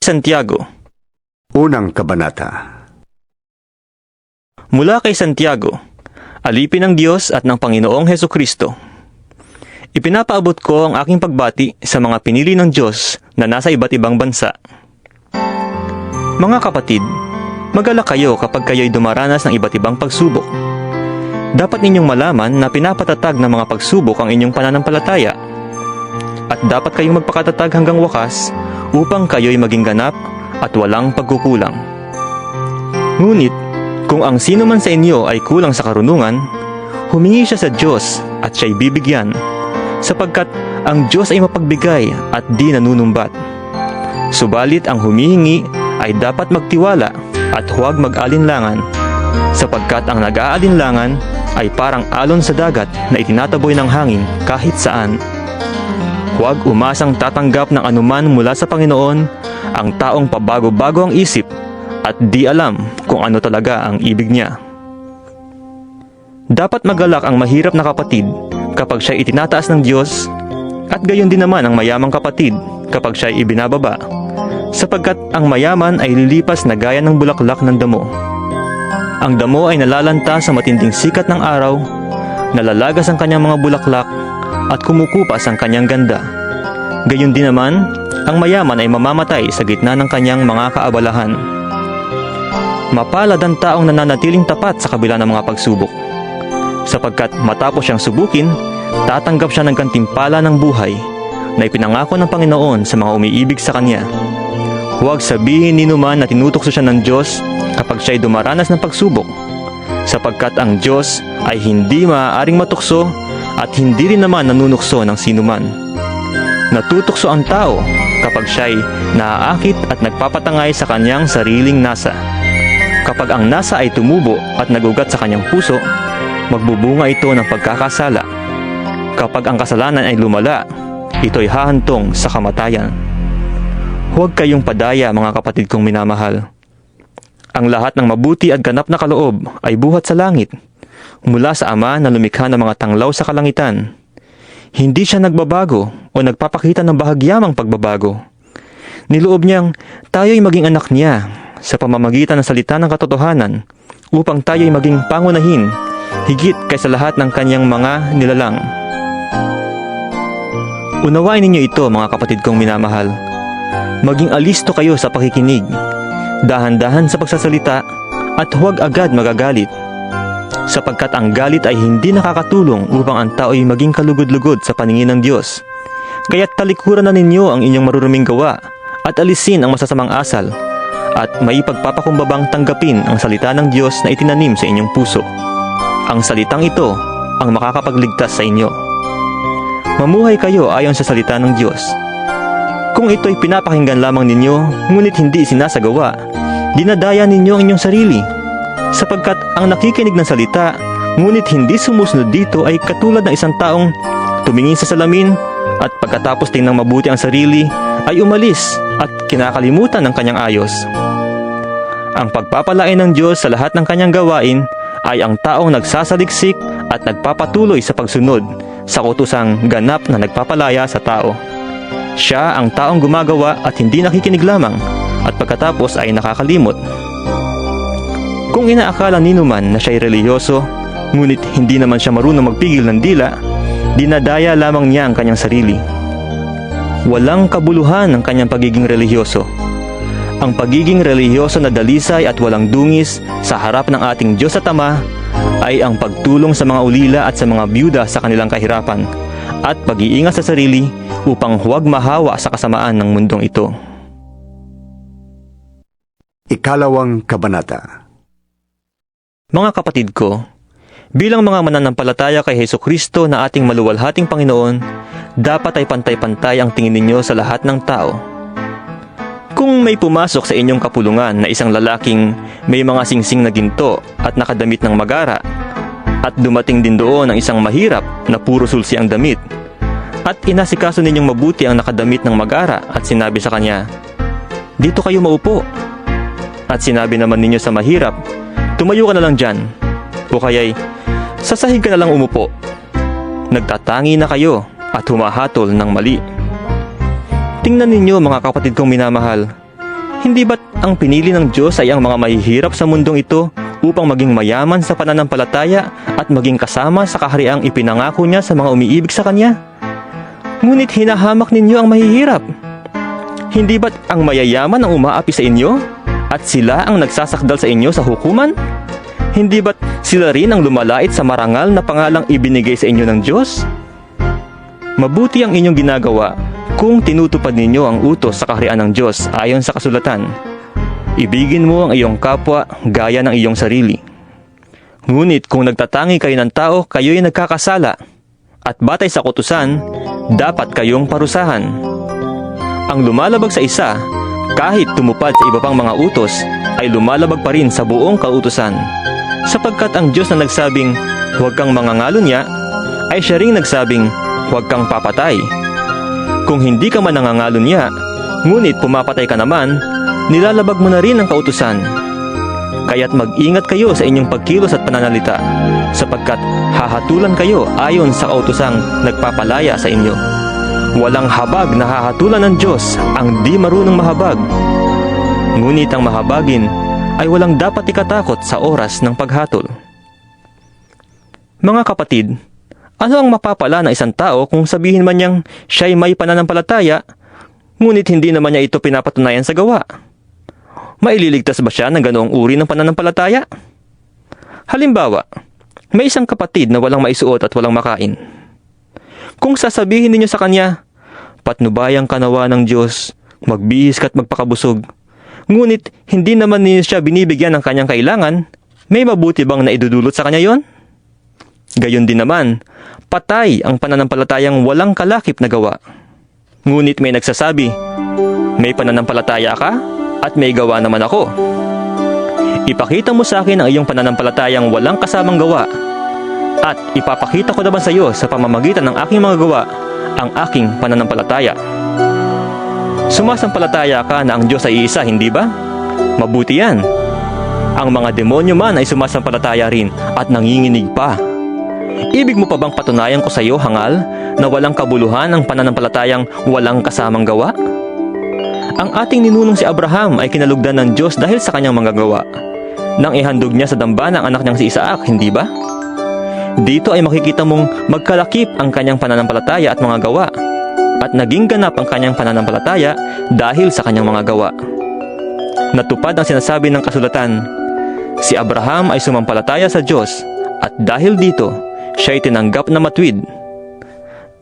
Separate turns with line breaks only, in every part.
Santiago.
Unang Kabanata.
Mula kay Santiago, alipin ng Diyos at ng Panginoong Hesukristo. Ipinapaabot ko ang aking pagbati sa mga pinili ng Diyos na nasa iba't ibang bansa. Mga kapatid, mag-alala kayo kapag kayo'y dumaranas ng iba't ibang pagsubok. Dapat ninyong malaman na pinapatatag ng mga pagsubok ang inyong pananampalataya. At dapat kayong magpakatatag hanggang wakas upang kayo'y maging ganap at walang pagkukulang. Ngunit, kung ang sino man sa inyo ay kulang sa karunungan, humingi siya sa Diyos at siya'y bibigyan, sapagkat ang Diyos ay mapagbigay at di nanunumbat. Subalit ang humihingi ay dapat magtiwala at huwag mag-alinlangan, sapagkat ang nag-aalinlangan ay parang alon sa dagat na itinataboy ng hangin kahit saan. Huwag umasang tatanggap ng anuman mula sa Panginoon ang taong pabago-bago ang isip at di alam kung ano talaga ang ibig niya. Dapat magalak ang mahirap na kapatid kapag siya itinataas ng Diyos, at gayon din naman ang mayamang kapatid kapag siya ibinababa, sapagkat ang mayaman ay lilipas na gaya ng bulaklak ng damo. Ang damo ay nalalanta sa matinding sikat ng araw, nalalagas ang kanyang mga bulaklak, at kumukupas ang kanyang ganda. Gayon din naman, ang mayaman ay mamamatay sa gitna ng kanyang mga kaabalahan. Mapalad ang taong nananatiling tapat sa kabila ng mga pagsubok, sapagkat matapos siyang subukin, tatanggap siya ng gantimpala ng buhay na ipinangako ng Panginoon sa mga umiibig sa Kanya. Huwag sabihin ni numan na tinutokso siya ng Diyos kapag siya'y dumaranas ng pagsubok, sapagkat ang Diyos ay hindi maaaring matukso at hindi rin naman nanunukso ng sinuman. Natutokso ang tao kapag siya'y naaakit at nagpapatangay sa kanyang sariling nasa. Kapag ang nasa ay tumubo at nagugat sa kanyang puso, magbubunga ito ng pagkakasala. Kapag ang kasalanan ay lumala, ito'y hahantong sa kamatayan. Huwag kayong padaya, mga kapatid kong minamahal. Ang lahat ng mabuti at ganap na kaloob ay buhat sa langit, mula sa Ama na lumikha ng mga tanglaw sa kalangitan. Hindi siya nagbabago o nagpapakita ng bahagyamang pagbabago. Niloob niyang tayo'y maging anak niya sa pamamagitan ng salita ng katotohanan, upang tayo'y maging pangunahin higit kaysa lahat ng kanyang mga nilalang. Unawain ninyo ito, mga kapatid kong minamahal. Maging alisto kayo sa pakikinig, dahan-dahan sa pagsasalita, at huwag agad magagalit, sapagkat ang galit ay hindi nakakatulong upang ang tao'y maging kalugod-lugod sa paningin ng Diyos. Kaya't talikuran na ninyo ang inyong maruruming gawa at alisin ang masasamang asal, at may pagpapakumbabang tanggapin ang salita ng Diyos na itinanim sa inyong puso. Ang salitang ito ang makakapagligtas sa inyo. Mamuhay kayo ayon sa salita ng Diyos. Kung ito'y pinapakinggan lamang ninyo, ngunit hindi sinasagawa, dinadaya ninyo ang inyong sarili, sapagkat ang nakikinig ng salita, ngunit hindi sumusunod dito ay katulad ng isang taong tumingin sa salamin at pagkatapos tingnan mabuti ang sarili, ay umalis at kinakalimutan ng kanyang ayos. Ang pagpapalain ng Diyos sa lahat ng kanyang gawain ay ang taong nagsasaliksik at nagpapatuloy sa pagsunod sa kutusang ganap na nagpapalaya sa tao. Siya ang taong gumagawa at hindi nakikinig lamang, at pagkatapos ay nakakalimot. Kung inaakala ni numan na siya'y relihiyoso, ngunit hindi naman siya marunong magpigil ng dila, dinadaya lamang niya ang kanyang sarili. Walang kabuluhan ang kanyang pagiging relihiyoso. Ang pagiging relihiyoso na dalisay at walang dungis sa harap ng ating Diyos at Ama ay ang pagtulong sa mga ulila at sa mga byuda sa kanilang kahirapan, at pag-iingat sa sarili upang huwag mahawa sa kasamaan ng mundong ito.
Ikalawang Kabanata.
Mga kapatid ko, bilang mga mananampalataya kay Hesukristo na ating maluwalhating Panginoon, dapat ay pantay-pantay ang tingin ninyo sa lahat ng tao. Kung may pumasok sa inyong kapulungan na isang lalaking may mga singsing na ginto at nakadamit ng magara, at dumating din doon ang isang mahirap na puro sulsi ang damit, at inasikaso ninyong mabuti ang nakadamit ng magara at sinabi sa kanya, "Dito kayo maupo." At sinabi naman ninyo sa mahirap, "Tumayo ka na lang dyan," o kaya'y, "Sa sahig ka na lang umupo." Nagtatangi na kayo at humahatol ng mali. Tingnan ninyo, mga kapatid kong minamahal, Hindi ba't ang pinili ng Diyos ay ang mga mahihirap sa mundong ito upang maging mayaman sa pananampalataya at maging kasama sa kahariang ipinangako niya sa mga umiibig sa Kanya? Ngunit hinahamak ninyo ang mahihirap. Hindi ba't ang mayayaman ang umaapi sa inyo at sila ang nagsasakdal sa inyo sa hukuman? Hindi ba't sila rin ang lumalait sa marangal na pangalang ibinigay sa inyo ng Diyos? Mabuti ang inyong ginagawa kung tinutupad ninyo ang utos sa kaharian ng Diyos ayon sa kasulatan. Ibigin mo ang iyong kapwa gaya ng iyong sarili. Ngunit kung nagtatangi kayo ng tao, kayo'y nagkakasala. At batay sa kautusan, dapat kayong parusahan. Ang lumalabag sa isa, kahit tumupad sa iba pang mga utos, ay lumalabag pa rin sa buong kautusan. Sapagkat ang Diyos na nagsabing, huwag kang mangangalunya, ay siya ring nagsabing, huwag kang papatay. Kung hindi ka man nangangalunya, ngunit pumapatay ka naman, nilalabag mo na rin ang kautusan. Kaya't mag-ingat kayo sa inyong pagkilos at pananalita, sapagkat hahatulan kayo ayon sa kautusang nagpapalaya sa inyo. Walang habag na hahatulan ng Diyos ang di marunong mahabag. Ngunit ang mahabagin ay walang dapat ikatakot sa oras ng paghatol. Mga kapatid, ano ang mapapala ng isang tao kung sabihin man niyang siya'y may pananampalataya, ngunit hindi naman niya ito pinapatunayan sa gawa? Maililigtas ba siya ng ganoong uri ng pananampalataya? Halimbawa, may isang kapatid na walang maisuot at walang makain. Kung sasabihin ninyo sa kanya, patnubayang kanawa ng Diyos, magbihis ka't magpakabusog, ngunit hindi naman ninyo siya binibigyan ng kanyang kailangan, may mabuti bang naidudulot sa kanya yon? Gayon din naman, patay ang pananampalatayang walang kalakip na gawa. Ngunit may nagsasabi, may pananampalataya ka at may gawa naman ako. Ipakita mo sa akin ang iyong pananampalatayang walang kasamang gawa, at ipapakita ko naman sa iyo sa pamamagitan ng aking mga gawa ang aking pananampalataya. Sumasampalataya ka na ang Diyos ay iisa, hindi ba? Mabuti yan. Ang mga demonyo man ay sumasampalataya rin at nanginginig pa. Ibig mo pa bang patunayan ko sa iyo, hangal, na walang kabuluhan ang pananampalatayang walang kasamang gawa? Ang ating ninunong si Abraham ay kinalugdan ng Diyos dahil sa kanyang mga gawa, nang ihandog niya sa dambana ang anak niyang si Isaac, hindi ba? Dito ay makikita mong magkalakip ang kanyang pananampalataya at mga gawa, at naging ganap ang kanyang pananampalataya dahil sa kanyang mga gawa. Natupad ang sinasabi ng kasulatan, si Abraham ay sumampalataya sa Diyos, at dahil dito, siya ay tinanggap na matuwid,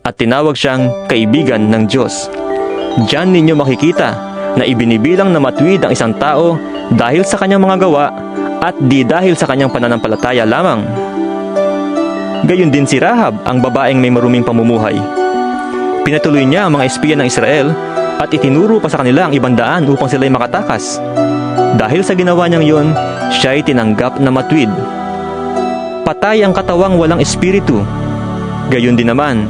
at tinawag siyang kaibigan ng Diyos. Diyan ninyo makikita na ibinibilang na matuwid ang isang tao dahil sa kanyang mga gawa at di dahil sa kanyang pananampalataya lamang. Gayon din si Rahab, ang babaeng may maruming pamumuhay. Pinatuloy niya ang mga espiya ng Israel at itinuro pa sa kanila ang ibang daan upang sila'y makatakas. Dahil sa ginawa niyang yon, siya ay tinanggap na matuwid. Patay ang katawang walang espiritu. Gayon din naman,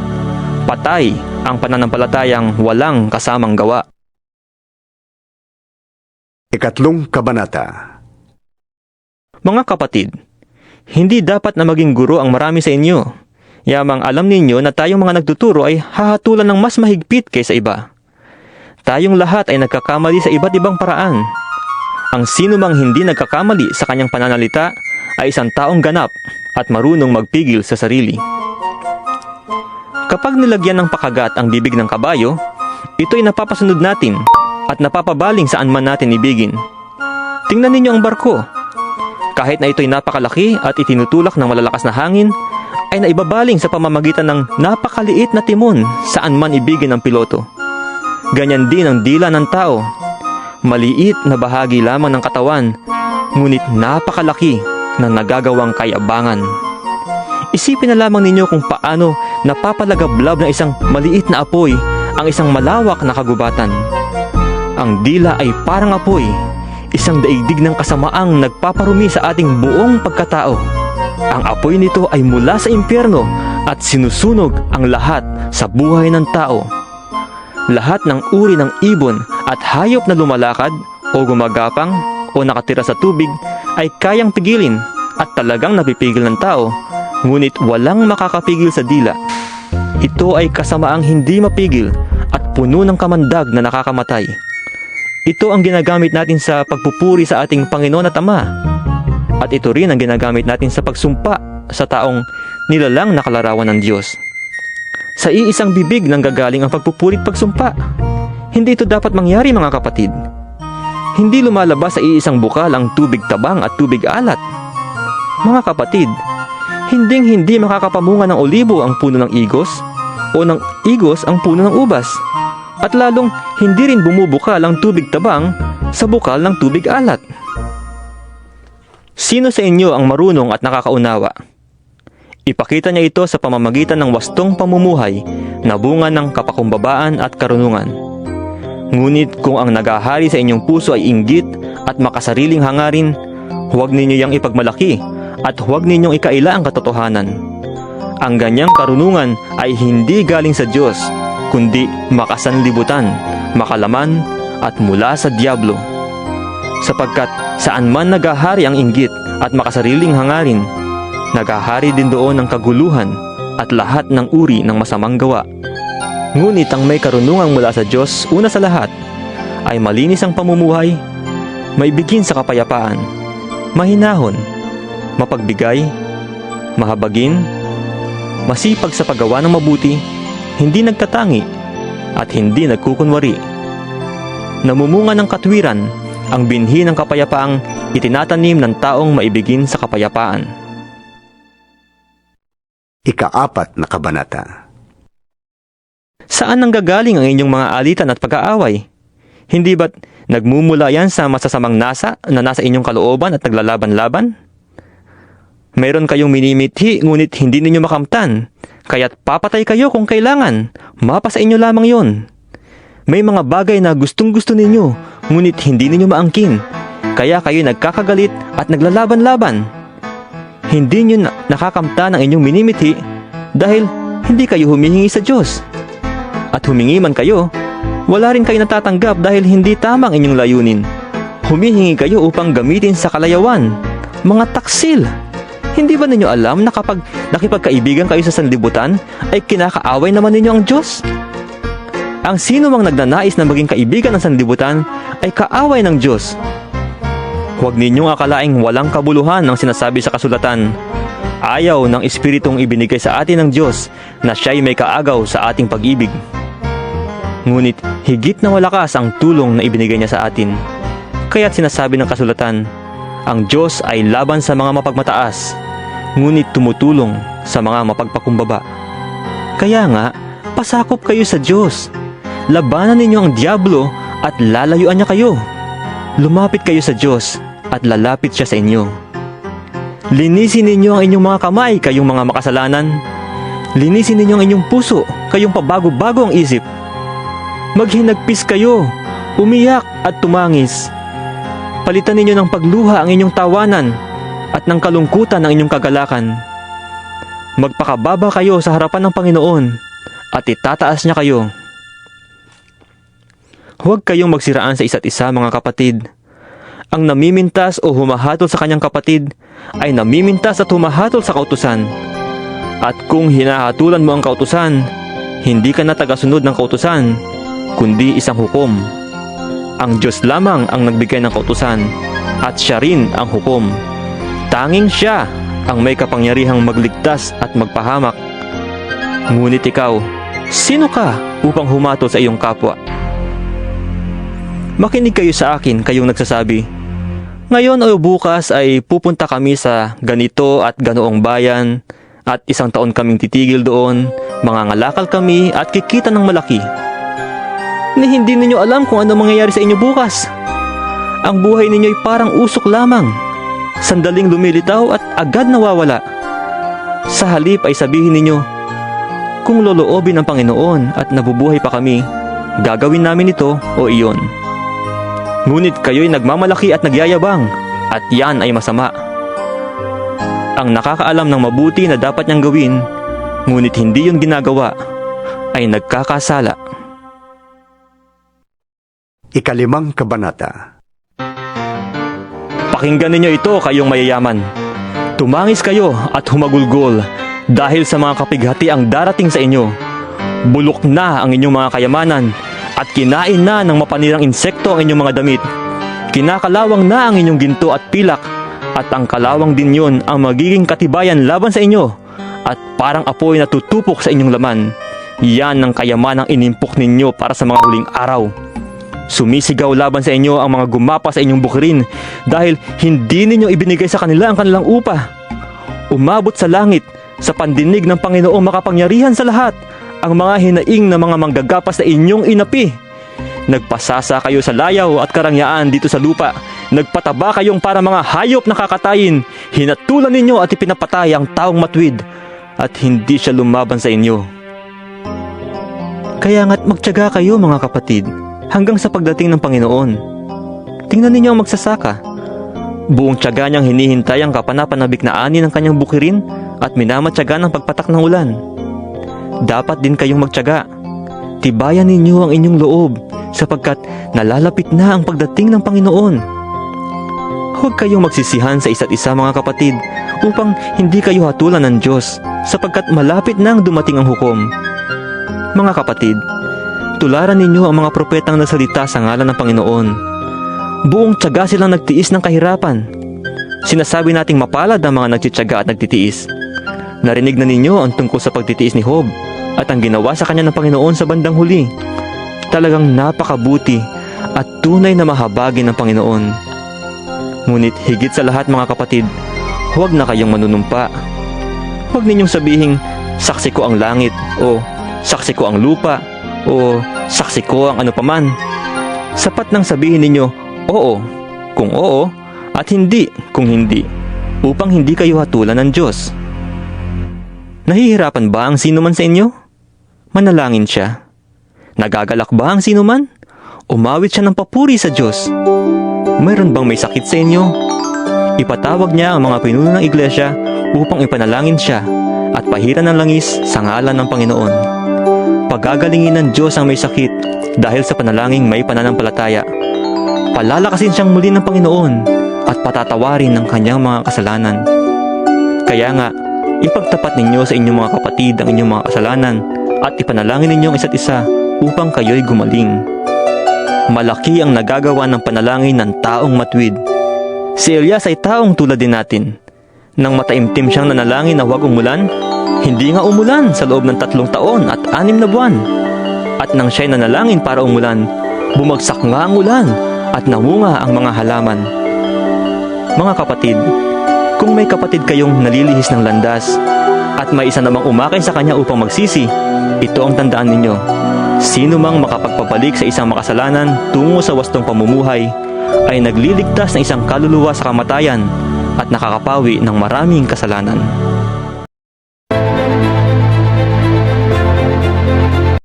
patay ang pananampalatayang walang kasamang gawa.
Ikatlong kabanata.
Mga kapatid, hindi dapat na maging guro ang marami sa inyo. Yamang alam ninyo na tayong mga nagtuturo ay hahatulan ng mas mahigpit kaysa iba. Tayong lahat ay nagkakamali sa iba't ibang paraan. Ang sino mang hindi nagkakamali sa kanyang pananalita ay isang taong ganap at marunong magpigil sa sarili. Kapag nilagyan ng pakagat ang bibig ng kabayo, ito'y napapasunod natin at napapabaling saan man natin ibigin. Tingnan ninyo ang barko. Kahit na ito'y napakalaki at itinutulak ng malalakas na hangin, ay naibabaling sa pamamagitan ng napakaliit na timon saan man ibigin ng piloto. Ganyan din ang dila ng tao. Maliit na bahagi lamang ng katawan, ngunit napakalaki na nagagawang kayabangan. Isipin na lamang ninyo kung paano napapalagablab ng isang maliit na apoy ang isang malawak na kagubatan. Ang dila ay parang apoy, isang daigdig ng kasamaang nagpaparumi sa ating buong pagkatao. Ang apoy nito ay mula sa impyerno at sinusunog ang lahat sa buhay ng tao. Lahat ng uri ng ibon at hayop na lumalakad o gumagapang o nakatira sa tubig ay kayang pigilin at talagang napipigil ng tao, ngunit walang makakapigil sa dila. Ito ay kasamaang hindi mapigil at puno ng kamandag na nakakamatay. Ito ang ginagamit natin sa pagpupuri sa ating Panginoon at Ama. At ito rin ang ginagamit natin sa pagsumpa sa taong nilalang na kalarawan ng Diyos. Sa iisang bibig nang gagaling ang pagpupuri at pagsumpa. Hindi ito dapat mangyari, mga kapatid. Hindi lumalabas sa iisang bukal ang tubig tabang at tubig alat. Mga kapatid, hindi makakapamunga ng olibo ang puno ng igos o ng igos ang puno ng ubas. At lalong hindi rin bumubukal ang tubig tabang sa bukal ng tubig alat. Sino sa inyo ang marunong at nakakaunawa? Ipakita niya ito sa pamamagitan ng wastong pamumuhay na bunga ng kapakumbabaan at karunungan. Ngunit kung ang nagahari sa inyong puso ay inggit at makasariling hangarin, huwag ninyo yang ipagmalaki at huwag ninyong ikaila ang katotohanan. Ang ganyang karunungan ay hindi galing sa Diyos, kundi makasanlibutan, makalaman at mula sa diablo. Sapagkat saan man nagahari ang inggit at makasariling hangarin, nagahari din doon ang kaguluhan at lahat ng uri ng masamang gawa. Ngunit ang may karunungang mula sa Diyos, una sa lahat, ay malinis ang pamumuhay, maibigin sa kapayapaan, mahinahon, mapagbigay, mahabagin, masipag sa paggawa ng mabuti, hindi nagtatangi, at hindi nagkukunwari. Namumunga ng katwiran ang binhi ng kapayapaang itinatanim ng taong maibigin sa kapayapaan.
Ika-4 na kabanata.
Saan nanggagaling ang inyong mga alitan at pag-aaway? Hindi ba't nagmumula yan sa masasamang nasa na nasa inyong kalooban at naglalaban-laban? Mayroon kayong minimithi ngunit hindi ninyo makamtan, kaya't papatay kayo kung kailangan. Mapa sa inyo lamang yon. May mga bagay na gustong-gusto ninyo, ngunit hindi ninyo maangkin, kaya kayo nagkakagalit at naglalaban-laban. Hindi nyo nakakamtan ang inyong minimithi dahil hindi kayo humihingi sa Diyos. At humingi man kayo, wala rin kayo natatanggap dahil hindi tamang inyong layunin. Humihingi kayo upang gamitin sa kalayawan, mga taksil. Hindi ba ninyo alam na kapag nakipagkaibigan kayo sa sanlibutan, ay kinakaaway naman ninyo ang Diyos? Ang sino mang nagnanais na maging kaibigan ng sanlibutan ay kaaway ng Diyos. Huwag ninyong akalaing walang kabuluhan ang sinasabi sa kasulatan. Ayaw ng Espiritong ibinigay sa atin ng Diyos na siya'y may kaagaw sa ating pag-ibig. Ngunit higit na malakas ang tulong na ibinigay niya sa atin. Kaya't sinasabi ng kasulatan, ang Diyos ay laban sa mga mapagmataas, ngunit tumutulong sa mga mapagpakumbaba. Kaya nga, pasakop kayo sa Diyos. Labanan ninyo ang diablo at lalayuan niya kayo. Lumapit kayo sa Diyos at lalapit siya sa inyo. Linisin ninyo ang inyong mga kamay, kayong mga makasalanan. Linisin ninyo ang inyong puso, kayong pabago-bago ang isip. Maghinagpis kayo, umiyak at tumangis. Palitan ninyo ng pagluha ang inyong tawanan at ng kalungkutan ang inyong kagalakan. Magpakababa kayo sa harapan ng Panginoon at itataas niya kayo. Huwag kayong magsiraan sa isa't isa, mga kapatid. Ang namimintas o humahatol sa kanyang kapatid ay namimintas at humahatol sa kautusan. At kung hinahatulan mo ang kautusan, hindi ka na tagasunod ng kautusan, kundi isang hukom. Ang Diyos lamang ang nagbigay ng kautusan at siya rin ang hukom. Tanging siya ang may kapangyarihang magligtas at magpahamak. Ngunit ikaw, sino ka upang humatol sa iyong kapwa? Makinig kayo sa akin, kayong nagsasabi, ngayon o bukas ay pupunta kami sa ganito at ganoong bayan at isang taon kaming titigil doon, mangangalakal kami at kikita ng malaki. Hindi ninyo alam kung ano mangyayari sa inyo bukas. Ang buhay ninyo ay parang usok lamang, sandaling lumilitaw at agad nawawala. Sa halip ay sabihin ninyo, kung loloobin ng Panginoon at nabubuhay pa kami, gagawin namin ito o iyon. Ngunit kayo'y nagmamalaki at nagyayabang, at yan ay masama. Ang nakakaalam ng mabuti na dapat niyang gawin, ngunit hindi yun ginagawa, ay nagkakasala.
Ika-5 kabanata.
Pakinggan ninyo ito, kayong mayayaman. Tumangis kayo at humagulgol dahil sa mga kapighati ang darating sa inyo. Bulok na ang inyong mga kayamanan at kinain na ng mapanirang insekto ang inyong mga damit. Kinakalawang na ang inyong ginto at pilak, at ang kalawang din yun ang magiging katibayan laban sa inyo, at parang apoy na tutupok sa inyong laman. Yan ang kayamanang inimpok ninyo para sa mga huling araw. Sumisigaw laban sa inyo ang mga gumapa sa inyong bukirin dahil hindi ninyo ibinigay sa kanila ang kanilang upa. Umabot sa langit, sa pandinig ng Panginoong makapangyarihan sa lahat, ang mga hinaing na mga manggagapas na inyong inapi. Nagpasasa kayo sa layaw at karangyaan dito sa lupa. Nagpataba kayong para mga hayop na kakatayin. Hinatulan ninyo at ipinapatay ang taong matwid, at hindi siya lumaban sa inyo. Kaya nga't magtiyaga kayo mga kapatid, hanggang sa pagdating ng Panginoon. Tingnan ninyo ang magsasaka. Buong tiyaga niyang hinihintay ang kapanapanabik na ani ng kanyang bukirin at minamatyaga ng pagpatak ng ulan. Dapat din kayong magtiyaga. Tibayan ninyo ang inyong loob sapagkat nalalapit na ang pagdating ng Panginoon. Huwag kayong magsisihan sa isa't isa mga kapatid upang hindi kayo hatulan ng Diyos sapagkat malapit na ang dumating ang hukom. Mga kapatid, tularan ninyo ang mga propetang nasalita sa ngalan ng Panginoon. Buong tiyaga silang nagtiis ng kahirapan. Sinasabi nating mapalad ang mga nagtitiyaga at nagtitiis. Narinig na ninyo ang tungkol sa pagtitiis ni Job at ang ginawa sa kanya ng Panginoon sa bandang huli. Talagang napakabuti at tunay na mahabagin ng Panginoon. Ngunit higit sa lahat mga kapatid, huwag na kayong manunumpa. Huwag ninyong sabihing, saksi ko ang langit, o saksi ko ang lupa, o saksi ko ang ano paman. Sapat nang sabihin ninyo, oo, kung oo, at hindi kung hindi, upang hindi kayo hatulan ng Diyos. Nahihirapan ba ang sino man sa inyo? Manalangin siya. Nagagalak ba ang sino man? Umawit siya ng papuri sa Diyos. Mayroon bang may sakit sa inyo? Ipatawag niya ang mga pinuno ng iglesia upang ipanalangin siya at pahiran ng langis sa ngalan ng Panginoon. Pagagalingin ng Diyos ang may sakit dahil sa panalangin may pananampalataya. Palalakasin siyang muli ng Panginoon at patatawarin ng kanyang mga kasalanan. Kaya nga, ipagtapat ninyo sa inyong mga kapatid ang inyong mga kasalanan at ipanalangin ninyo ang isa't isa upang kayo'y gumaling. Malaki ang nagagawa ng panalangin ng taong matwid. Si Elias ay taong tulad din natin. Nang mataimtim siyang nanalangin na huwag umulan, hindi nga umulan sa loob ng 3 taon at 6 na buwan. At nang siya'y nanalangin para umulan, bumagsak nga ang ulan at namunga ang mga halaman. Mga kapatid, kung may kapatid kayong nalilihis ng landas at may isa namang umakay sa kanya upang magsisi, ito ang tandaan ninyo. Sino mang makapagpabalik sa isang makasalanan tungo sa wastong pamumuhay ay nagliligtas ng isang kaluluwa sa kamatayan at nakakapawi ng maraming kasalanan.